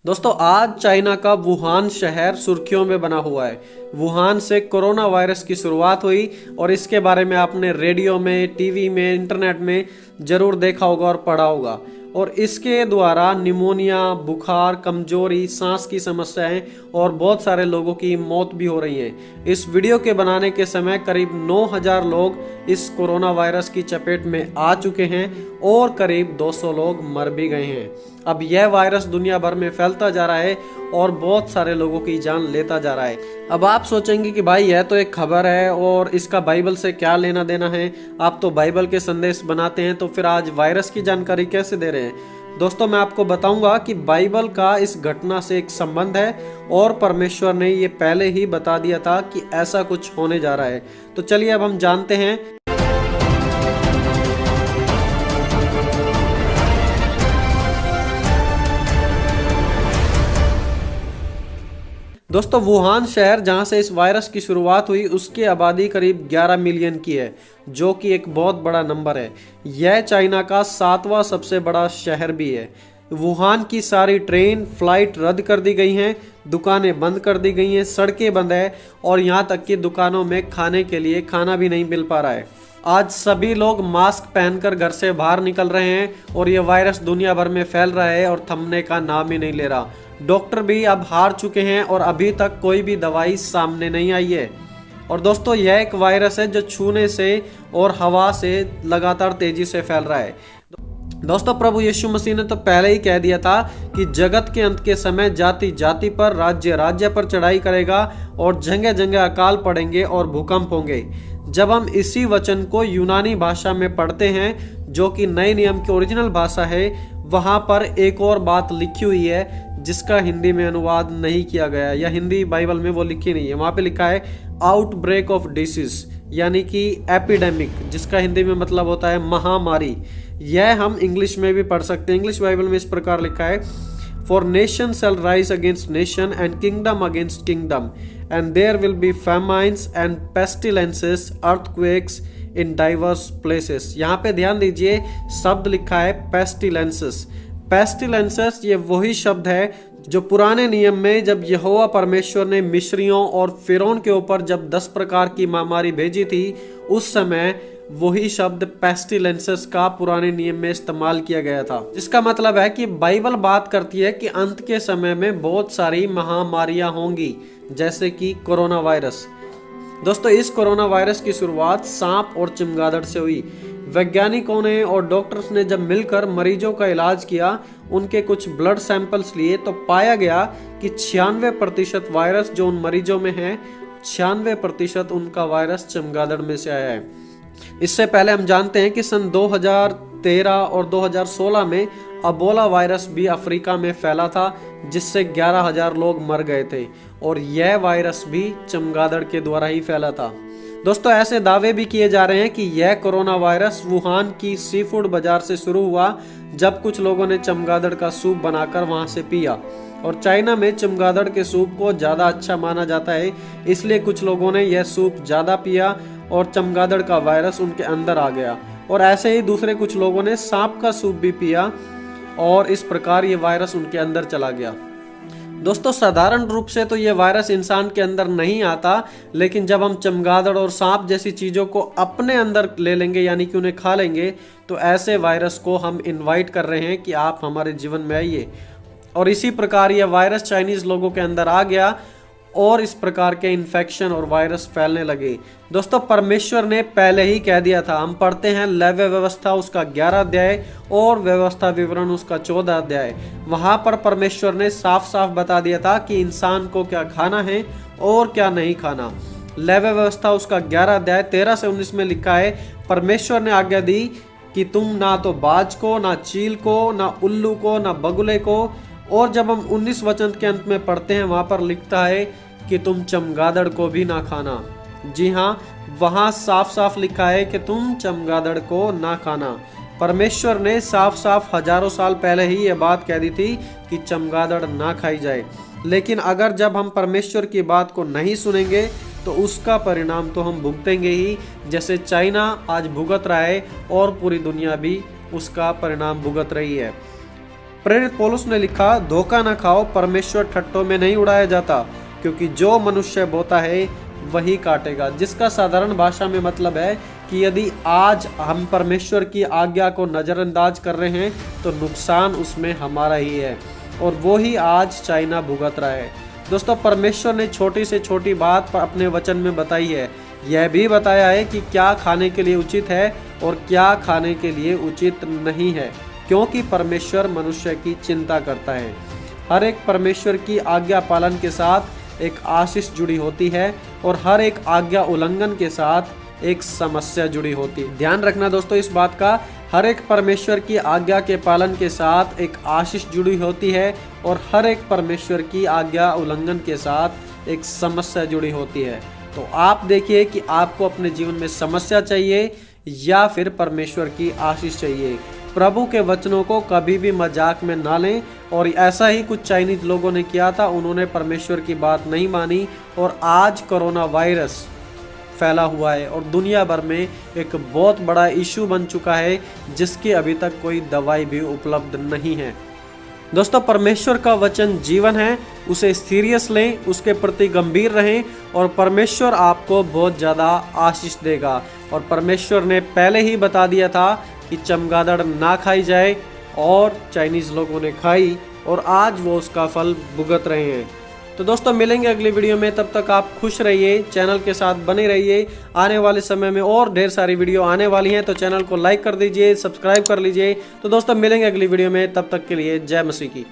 दोस्तों आज चाइना का वुहान शहर सुर्खियों में बना हुआ है। वुहान से कोरोना वायरस की शुरुआत हुई और इसके बारे में आपने रेडियो में, टीवी में, इंटरनेट में जरूर देखा होगा और पढ़ा होगा। और इसके द्वारा निमोनिया, बुखार, कमजोरी, सांस की समस्याएं और बहुत सारे लोगों की मौत भी हो रही है। इस वीडियो के बनाने के समय करीब 9000 लोग इस कोरोना वायरस की चपेट में आ चुके हैं और करीब 200 लोग मर भी गए हैं। अब यह वायरस दुनिया भर में फैलता जा रहा है और बहुत सारे लोगों की जान लेता जा रहा है। अब आप सोचेंगे कि भाई यह तो एक खबर है और इसका बाइबल से क्या लेना देना है। आप तो बाइबल के संदेश बनाते हैं, तो फिर आज वायरस की जानकारी कैसे दे रहे हैं? दोस्तों मैं आपको बताऊंगा कि बाइबल का इस घटना से एक संबंध है और परमेश्वर ने ये पहले ही बता दिया था कि ऐसा कुछ होने जा रहा है। तो चलिए अब हम जानते हैं। दोस्तों वुहान शहर जहां से इस वायरस की शुरुआत हुई उसकी आबादी करीब 11 मिलियन की है, जो कि एक बहुत बड़ा नंबर है। यह चाइना का 7वां सबसे बड़ा शहर भी है। वुहान की सारी ट्रेन, फ्लाइट रद्द कर दी गई हैं, दुकानें बंद कर दी गई हैं, सड़कें बंद है और यहाँ तक कि दुकानों में खाने के लिए खाना भी नहीं मिल पा रहा है। आज सभी लोग मास्क पहनकर घर से बाहर निकल रहे हैं और ये वायरस दुनिया भर में फैल रहा है और थमने का नाम ही नहीं ले रहा। डॉक्टर भी अब हार चुके हैं और अभी तक कोई भी दवाई सामने नहीं आई है। और दोस्तों यह एक वायरस है जो छूने से और हवा से लगातार तेजी से फैल रहा है। दोस्तों प्रभु यीशु मसीह ने तो पहले ही कह दिया था कि जगत के अंत के समय जाति जाति पर, राज्य राज्य पर चढ़ाई करेगा और जगह जगह अकाल पड़ेंगे और भूकंप होंगे। जब हम इसी वचन को यूनानी भाषा में पढ़ते हैं, जो कि नए नियम की ओरिजिनल भाषा है, वहां पर एक और बात लिखी हुई है जिसका हिंदी में अनुवाद नहीं किया गया या हिंदी बाइबल में वो लिखी नहीं है। वहां पे लिखा है आउटब्रेक ऑफ डिसीज, यानी कि एपिडेमिक, जिसका हिंदी में मतलब होता है महामारी। यह हम इंग्लिश में भी पढ़ सकते हैं। इंग्लिश बाइबल में इस प्रकार लिखा है, for nation shall rise against nation and kingdom against kingdom and there will be famines and pestilences, earthquakes in divers places. यहाँ पे ध्यान दीजिए, शब्द लिखा है पेस्टिलेंसेस। पेस्टिलेंसेस ये वही शब्द है जो पुराने नियम में जब यहोवा परमेश्वर ने मिस्रियों और फिरौन के ऊपर जब 10 प्रकार की महामारी भेजी थी, उस समय वही शब्द पेस्टिलेंसेस का पुराने नियम में इस्तेमाल किया गया था। जिसका मतलब है कि बाइबल बात करती है कि अंत के समय में बहुत सारी महामारियां होंगी, जैसे कि कोरोना वायरस। दोस्तों इस कोरोना वायरस की शुरुआत सांप और चमगादड़ से हुई। वैज्ञानिकों ने और डॉक्टर्स ने जब मिलकर मरीजों का इलाज किया, उनके कुछ ब्लड सैंपल्स लिए, तो पाया गया कि 96% वायरस जो उन मरीजों में है, 96% उनका वायरस चमगादड़ में से आया है। इससे पहले हम जानते हैं कि सन 2013 और 2016 में अबोला वायरस भी अफ्रीका में फैला था, जिससे 11000 लोग मर गए थे और यह वायरस भी चमगादड़ के द्वारा ही फैला था। दोस्तों ऐसे दावे भी किए जा रहे हैं कि यह कोरोना वायरस वुहान की सी फूड बाजार से शुरू हुआ, जब कुछ लोगों ने चमगादड़ का सूप बनाकर वहां से पिया। और चाइना में चमगादड़ के सूप को ज्यादा अच्छा माना जाता है, इसलिए कुछ लोगों ने यह सूप ज्यादा पिया और चमगादड़ का वायरस उनके अंदर आ गया। और ऐसे ही दूसरे कुछ लोगों ने सांप का सूप भी पिया और इस प्रकार ये वायरस उनके अंदर चला गया। दोस्तों साधारण रूप से तो ये वायरस इंसान के अंदर नहीं आता, लेकिन जब हम चमगादड़ और सांप जैसी चीज़ों को अपने अंदर ले लेंगे, यानी कि उन्हें खा लेंगे, तो ऐसे वायरस को हम इनवाइट कर रहे हैं कि आप हमारे जीवन में आइए। और इसी प्रकार यह वायरस चाइनीज लोगों के अंदर आ गया और इस प्रकार के इन्फेक्शन और वायरस फैलने लगे। दोस्तों परमेश्वर ने पहले ही कह दिया था, हम पढ़ते हैं लेव्य व्यवस्था उसका 11 अध्याय और व्यवस्था विवरण उसका 14 अध्याय। वहां पर परमेश्वर ने साफ साफ बता दिया था कि इंसान को क्या खाना है और क्या नहीं खाना। लेव्य व्यवस्था उसका 11 अध्याय 13 से 19 में लिखा है, परमेश्वर ने आज्ञा दी कि तुम ना तो बाज को, ना चील को, ना उल्लू को, ना बगुले को। और जब हम 19 वचन के अंत में पढ़ते हैं, वहां पर लिखता है कि तुम चमगादड़ को भी ना खाना। जी हाँ, वहां साफ साफ लिखा है कि तुम चमगादड़ को ना खाना। परमेश्वर ने साफ साफ हजारों साल पहले ही यह बात कह दी थी कि चमगादड़ ना खाई जाए। लेकिन अगर जब हम परमेश्वर की बात को नहीं सुनेंगे तो उसका परिणाम तो हम भुगतेंगे ही, जैसे चाइना आज भुगत रहा है और पूरी दुनिया भी उसका परिणाम भुगत रही है। प्रेरित पौलुस ने लिखा, धोखा न खाओ, परमेश्वर ठट्टों में नहीं उड़ाया जाता, क्योंकि जो मनुष्य बोता है वही काटेगा। जिसका साधारण भाषा में मतलब है कि यदि आज हम परमेश्वर की आज्ञा को नज़रअंदाज कर रहे हैं तो नुकसान उसमें हमारा ही है, और वो ही आज चाइना भुगत रहा है। दोस्तों, परमेश्वर ने छोटी से छोटी बात अपने वचन में बताई है। यह भी बताया है कि क्या खाने के लिए उचित है और क्या खाने के लिए उचित नहीं है, क्योंकि परमेश्वर मनुष्य की चिंता करता है। हर एक परमेश्वर की आज्ञा पालन के साथ एक आशीष जुड़ी होती है और हर एक आज्ञा उल्लंघन के साथ एक समस्या जुड़ी होती है। ध्यान रखना दोस्तों इस बात का, हर एक परमेश्वर की आज्ञा के पालन के साथ एक आशीष जुड़ी होती है और हर एक परमेश्वर की आज्ञा उल्लंघन के साथ एक समस्या जुड़ी होती है। तो आप देखिए कि आपको अपने जीवन में समस्या चाहिए या फिर परमेश्वर की आशीष चाहिए। प्रभु के वचनों को कभी भी मजाक में ना लें, और ऐसा ही कुछ चाइनीज लोगों ने किया था। उन्होंने परमेश्वर की बात नहीं मानी और आज कोरोना वायरस फैला हुआ है और दुनिया भर में एक बहुत बड़ा इशू बन चुका है, जिसकी अभी तक कोई दवाई भी उपलब्ध नहीं है। दोस्तों, परमेश्वर का वचन जीवन है, उसे सीरियस लें, उसके प्रति गंभीर रहें और परमेश्वर आपको बहुत ज़्यादा आशीष देगा। और परमेश्वर ने पहले ही बता दिया था कि चमगादड़ ना खाई जाए, और चाइनीज़ लोगों ने खाई और आज वो उसका फल भुगत रहे हैं। तो दोस्तों, मिलेंगे अगली वीडियो में, तब तक आप खुश रहिए, चैनल के साथ बने रहिए। आने वाले समय में और ढेर सारी वीडियो आने वाली हैं, तो चैनल को लाइक कर दीजिए, सब्सक्राइब कर लीजिए। तो दोस्तों, मिलेंगे अगली वीडियो में, तब तक के लिए जय मसीह की।